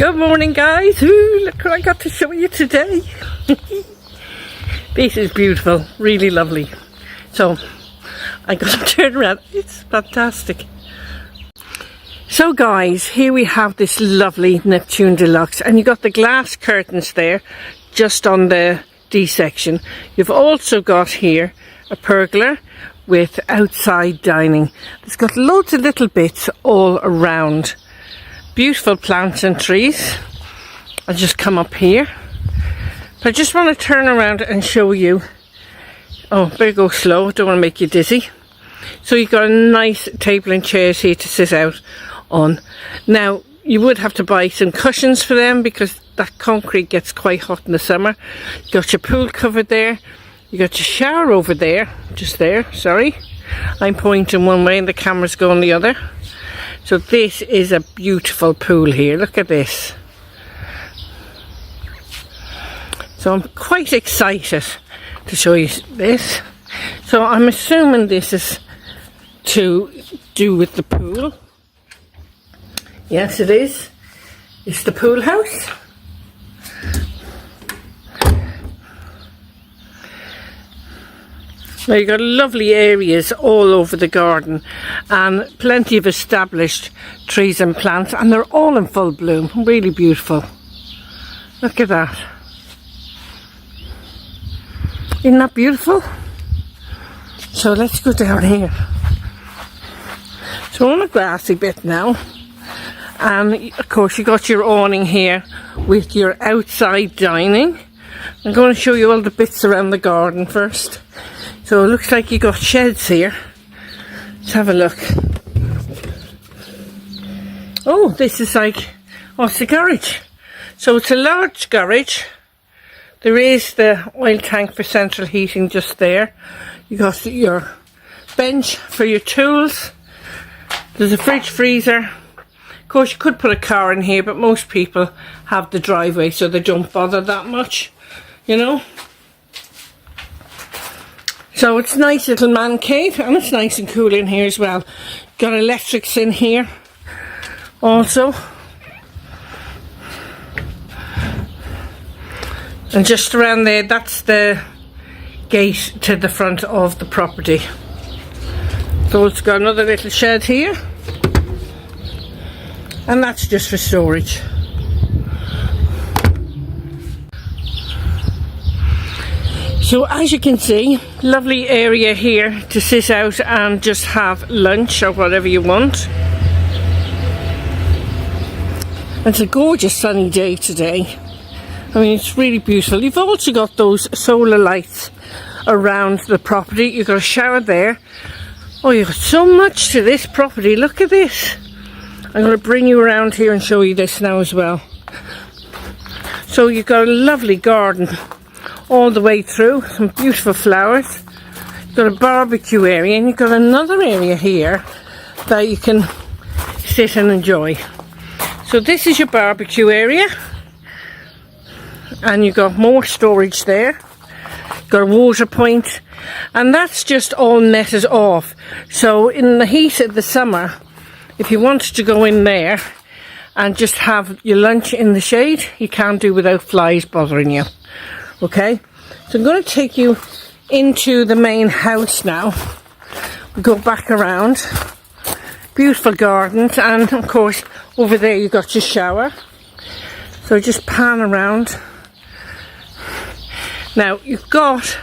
Good morning, guys. Ooh, look what I got to show you today. This is beautiful, really lovely. So I got to turn around. It's fantastic. So guys, here we have this lovely Neptune Deluxe, and you got the glass curtains there just on the D section. You've also got here a pergola with outside dining. It's got loads of little bits all around. Beautiful plants and trees. I'll just come up here. But I just want to turn around and show you. Oh, better go slow, don't want to make you dizzy. So you've got a nice table and chairs here to sit out on. Now, you would have to buy some cushions for them because that concrete gets quite hot in the summer. You got your pool covered there. You got your shower over there, just there, sorry. I'm pointing one way and the camera's going the other. So this is a beautiful pool here, look at this. So I'm quite excited to show you this. So I'm assuming this is to do with the pool. Yes, it is. It's the pool house. Now you've got lovely areas all over the garden and plenty of established trees and plants, and they're all in full bloom. Really beautiful. Look at that. Isn't that beautiful? So let's go down here. So we're on a grassy bit now, and of course you got your awning here with your outside dining. I'm going to show you all the bits around the garden first. So it looks like you got sheds here. Let's have a look. Oh, this is like, oh, it's a garage. So it's a large garage. There is the oil tank for central heating just there. You got your bench for your tools. There's a fridge, freezer. Of course, you could put a car in here, but most people have the driveway, so they don't bother that much, you know. So it's a nice little man cave, and it's nice and cool in here as well. Got electrics in here also. And just around there, that's the gate to the front of the property. So it's got another little shed here. And that's just for storage. So as you can see, lovely area here to sit out and just have lunch or whatever you want. It's a gorgeous sunny day today. I mean, it's really beautiful. You've also got those solar lights around the property. You've got a shower there. Oh, you've got so much to this property. Look at this. I'm going to bring you around here and show you this now as well. So you've got a lovely garden all the way through, some beautiful flowers. You've got a barbecue area, and you've got another area here that you can sit and enjoy. So this is your barbecue area, and you've got more storage there. You've got a water point, and that's just all netted off. So in the heat of the summer, if you wanted to go in there and just have your lunch in the shade, you can't do without flies bothering you. Okay, so I'm going to take you into the main house now. We'll go back around. Beautiful gardens, and of course over there you got your shower. So just pan around. Now you've got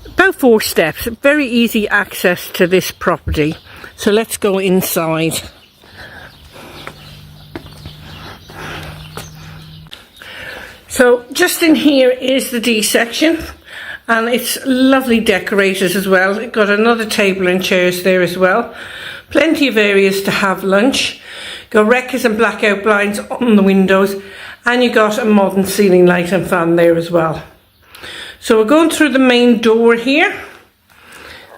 about 4 steps, very easy access to this property. So let's go inside. So just in here is the D section, and it's lovely decorated as well. It's got another table and chairs there as well. Plenty of areas to have lunch. Got wreckers and blackout blinds on the windows, and you got a modern ceiling light and fan there as well. So we're going through the main door here,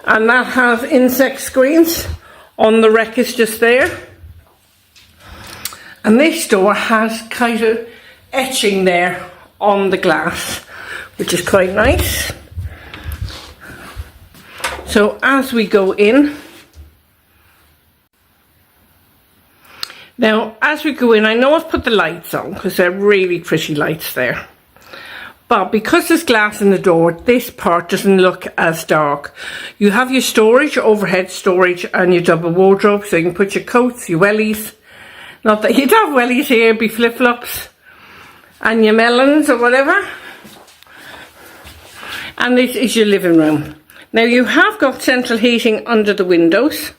and that has insect screens on the wreckers just there. And this door has kind of etching there on the glass, which is quite nice. So as we go in, Now, as we go in, I know I've put the lights on because they're really pretty lights there. But because there's glass in the door, this part doesn't look as dark. You have your storage, your overhead storage, and your double wardrobe, so you can put your coats, your wellies. Not that you'd have wellies here, it'd be flip-flops, and your melons or whatever. And this is your living room. Now, you have got central heating under the windows.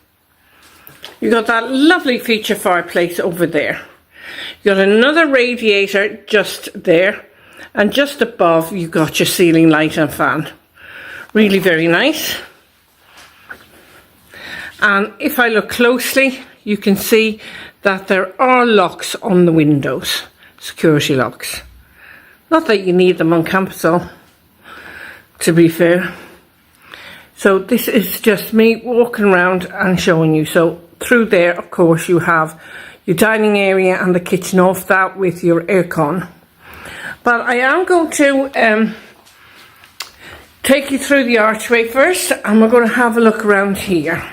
You've got that lovely feature fireplace over there. You've got another radiator just there. And just above, you've got your ceiling light and fan. Really very nice. And if I look closely, you can see that there are locks on the windows. Security locks. Not that you need them on campus, though, to be fair. So this is just me walking around and showing you. So through there, of course, you have your dining area and the kitchen off that with your aircon. But I am going to take you through the archway first, and we're going to have a look around here.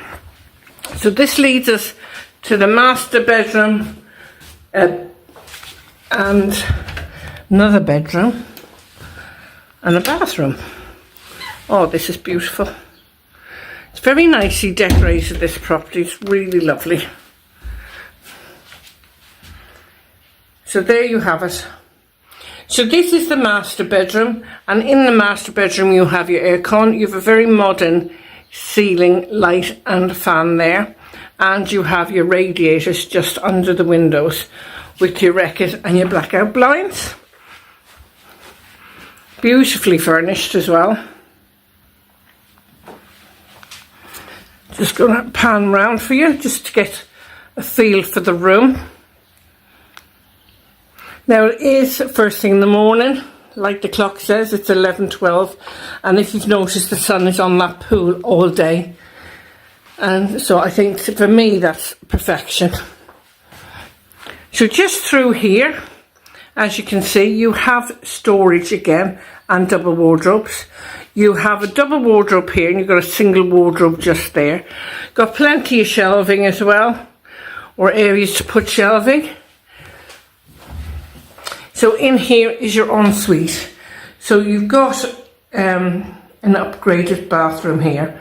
So this leads us to the master bedroom and another bedroom and a bathroom. Oh, this is beautiful. It's very nicely decorated, this property. It's really lovely. So there you have it. So this is the master bedroom, and in the master bedroom you have your aircon. You have a very modern ceiling light and fan there, and you have your radiators just under the windows with your Reckitt and your blackout blinds. Beautifully furnished as well. Just going to pan around for you just to get a feel for the room. Now, it is first thing in the morning, like the clock says. It's 11:12, and if you've noticed, the sun is on that pool all day, and so I think for me that's perfection. So just through here, as you can see, you have storage again and double wardrobes. You have a double wardrobe here, and you've got a single wardrobe just there. Got plenty of shelving as well, or areas to put shelving. So in here is your ensuite. So you've got an upgraded bathroom here.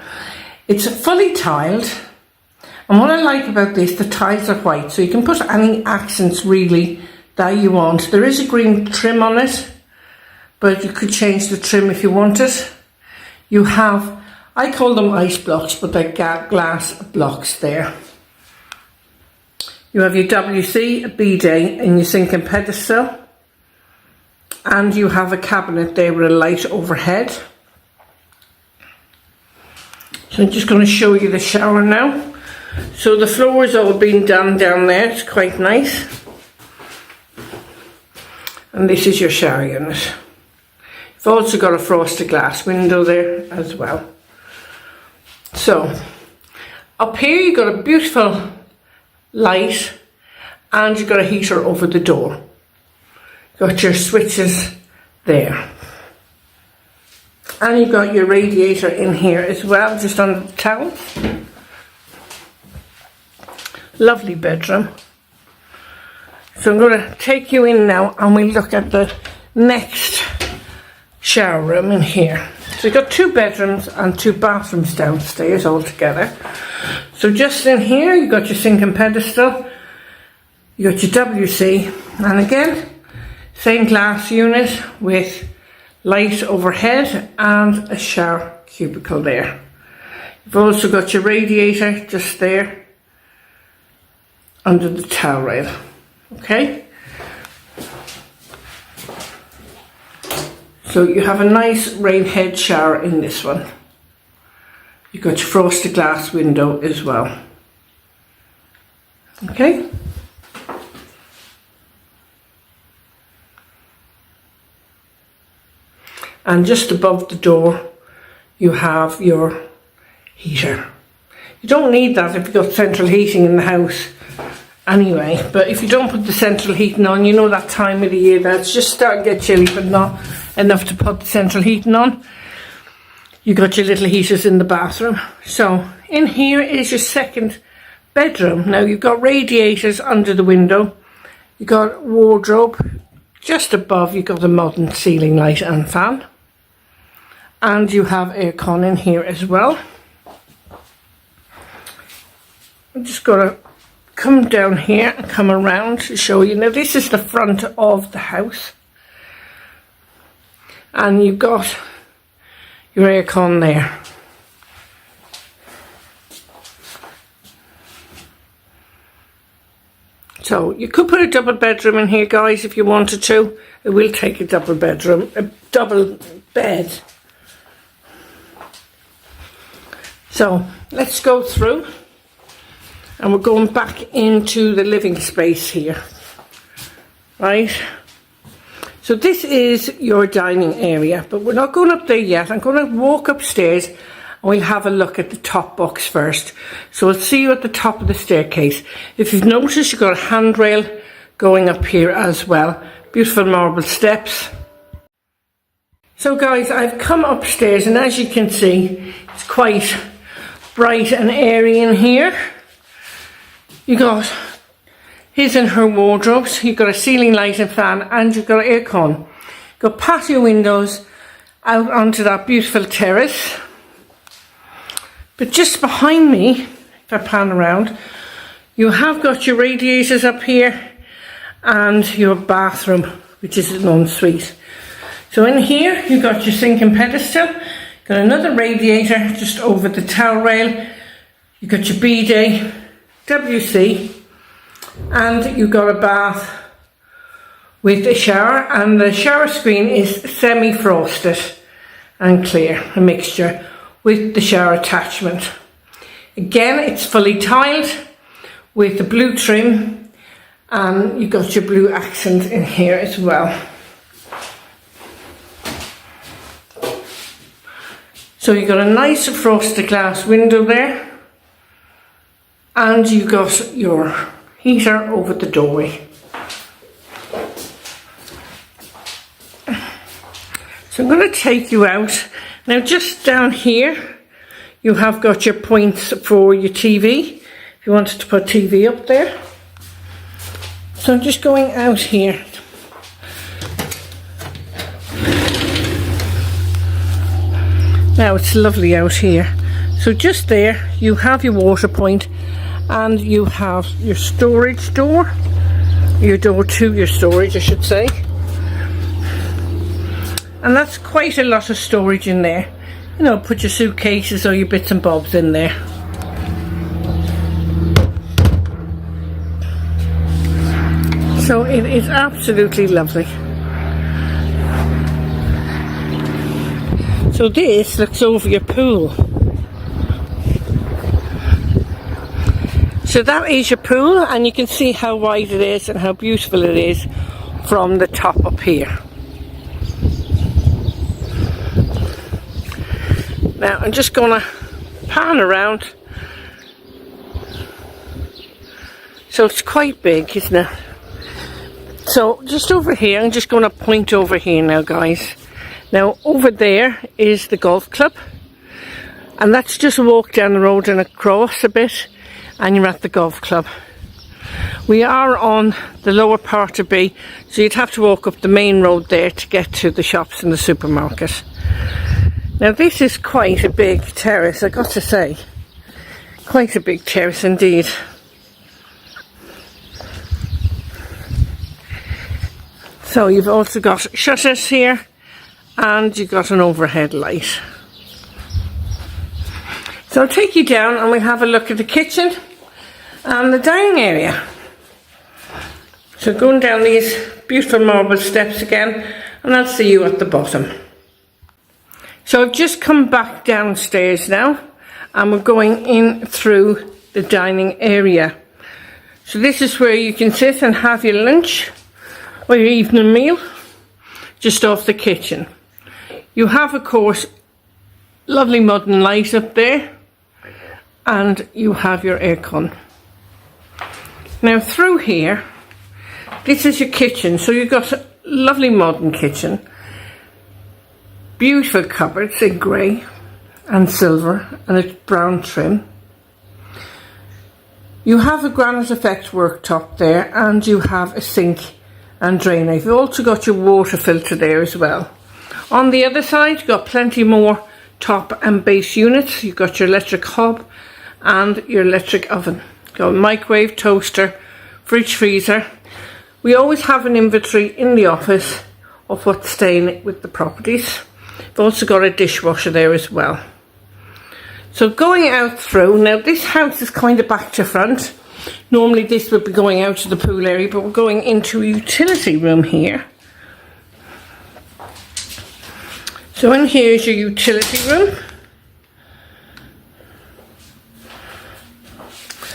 It's fully tiled. And what I like about this, the tiles are white. So you can put any accents really that you want. There is a green trim on it, but you could change the trim if you wanted. You have, I call them ice blocks, but they're glass blocks there. You have your WC, a bidet, and your sink and pedestal. And you have a cabinet there with a light overhead. So I'm just going to show you the shower now. So the floor is all been done down there. It's quite nice. And this is your shower unit. You've also got a frosted glass window there as well. So up here you've got a beautiful light, and you've got a heater over the door. Got your switches there, and you've got your radiator in here as well, just under the towels. Lovely bedroom. So I'm going to take you in now, and we'll look at the next shower room in here. So you've got 2 bedrooms and 2 bathrooms downstairs all together. So just in here you've got your sink and pedestal, you got your WC, and again same glass unit with light overhead and a shower cubicle there. You've also got your radiator just there under the towel rail. Okay, so you have a nice rain head shower in this one. You've got your frosted glass window as well. Okay. And just above the door you have your heater. You don't need that if you've got central heating in the house anyway, but if you don't put the central heating on, you know that time of the year that it's just starting to get chilly but not enough to put the central heating on. You got your little heaters in the bathroom. So in here is your second bedroom. Now you've got radiators under the window, you've got wardrobe, just above you've got a modern ceiling light and fan, and you have aircon in here as well. I'm just going to come down here and come around to show you. Now this is the front of the house, and you've got your aircon there. So you could put a double bedroom in here, guys, if you wanted to. It will take a double bedroom, a double bed. So let's go through, and we're going back into the living space here, right? So this is your dining area, but we're not going up there yet. I'm going to walk upstairs and we'll have a look at the top box first. So I'll see you at the top of the staircase. If you've noticed, you've got a handrail going up here as well. Beautiful marble steps. So guys, I've come upstairs, and as you can see, it's quite bright and airy in here. You got his and her wardrobes, you've got a ceiling light and fan, and you've got aircon. You've got patio windows out onto that beautiful terrace. But just behind me, if I pan around, you have got your radiators up here and your bathroom, which is an ensuite. So in here, you've got your sink and pedestal, got another radiator just over the towel rail, you've got your bidet, WC, and you've got a bath with a shower, and the shower screen is semi-frosted and clear, a mixture, with the shower attachment. Again, it's fully tiled with the blue trim, and you've got your blue accent in here as well. So you've got a nice frosted glass window there, and you've got your heater over the doorway. So I'm going to take you out. Now just down here, you have got your points for your TV, if you wanted to put TV up there. So I'm just going out here. Now it's lovely out here. So just there, you have your water point, and you have your storage door, your door to your storage, I should say. And that's quite a lot of storage in there. You know, put your suitcases or your bits and bobs in there. So it is absolutely lovely. So this looks over your pool. So that is your pool, and you can see how wide it is and how beautiful it is from the top up here. Now I'm just going to pan around. So it's quite big, isn't it? So just over here, I'm just going to point over here now, guys. Now over there is the golf club, and that's just a walk down the road and across a bit, and you're at the golf club. We are on the lower part of B, so you'd have to walk up the main road there to get to the shops and the supermarket. Now this is quite a big terrace, I got to say. Quite a big terrace indeed. So you've also got shutters here, and you've got an overhead light. So I'll take you down and we'll have a look at the kitchen and the dining area. So going down these beautiful marble steps again, and I'll see you at the bottom. So I've just come back downstairs now, and we're going in through the dining area. So this is where you can sit and have your lunch or your evening meal, just off the kitchen. You have, of course, lovely modern light up there, and you have your aircon. Now through here, this is your kitchen. So you've got a lovely modern kitchen, beautiful cupboards in grey and silver and a brown trim. You have a granite effect worktop there, and you have a sink and drainer. You've also got your water filter there as well. On the other side, you've got plenty more top and base units. You've got your electric hob and your electric oven. You've got microwave, toaster, fridge, freezer. We always have an inventory in the office of what's staying with the properties. We've also got a dishwasher there as well. So going out through, now this house is kind of back to front. Normally this would be going out to the pool area, but we're going into a utility room here. So in here is your utility room.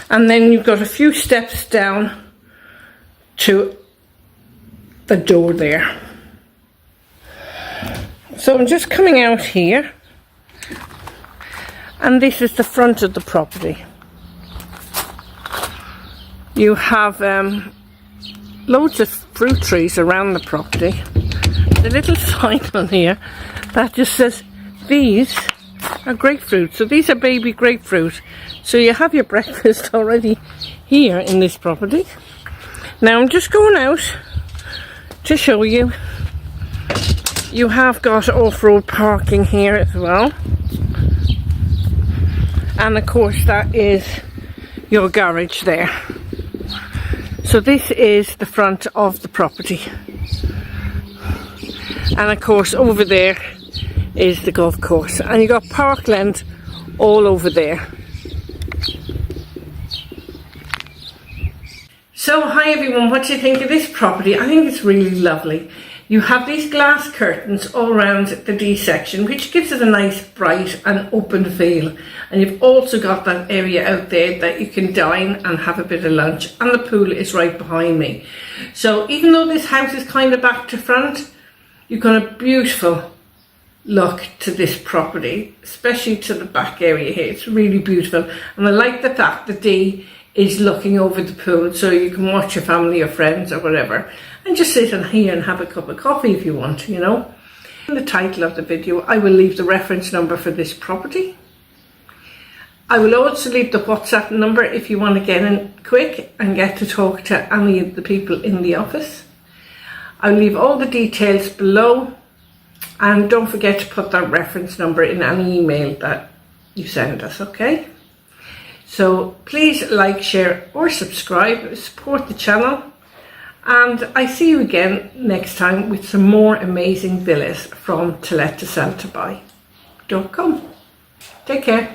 And then you've got a few steps down to the door there. So I'm just coming out here, and this is the front of the property. You have loads of fruit trees around the property. The little sign on here that just says these are grapefruit. So these are baby grapefruit. So you have your breakfast already here in this property. Now I'm just going out to show you. You have got off-road parking here as well. And of course that is your garage there. So this is the front of the property. And of course over there is the golf course. And you got parkland all over there. So hi everyone, what do you think of this property? I think it's really lovely. You have these glass curtains all around the D section, which gives it a nice bright and open feel. And you've also got that area out there that you can dine and have a bit of lunch, and the pool is right behind me. So even though this house is kind of back to front, you've got a beautiful look to this property, especially to the back area here. It's really beautiful, and I like the fact the D is looking over the pool, so you can watch your family or friends or whatever and just sit in here and have a cup of coffee if you want, you know. In the title of the video I will leave the reference number for this property. I will also leave the WhatsApp number if you want to get in quick and get to talk to any of the people in the office. I'll leave all the details below, and don't forget to put that reference number in any email that you send us, okay? So please like, share or subscribe, support the channel, and I see you again next time with some more amazing villas from to let to sell to buy.com. Take care.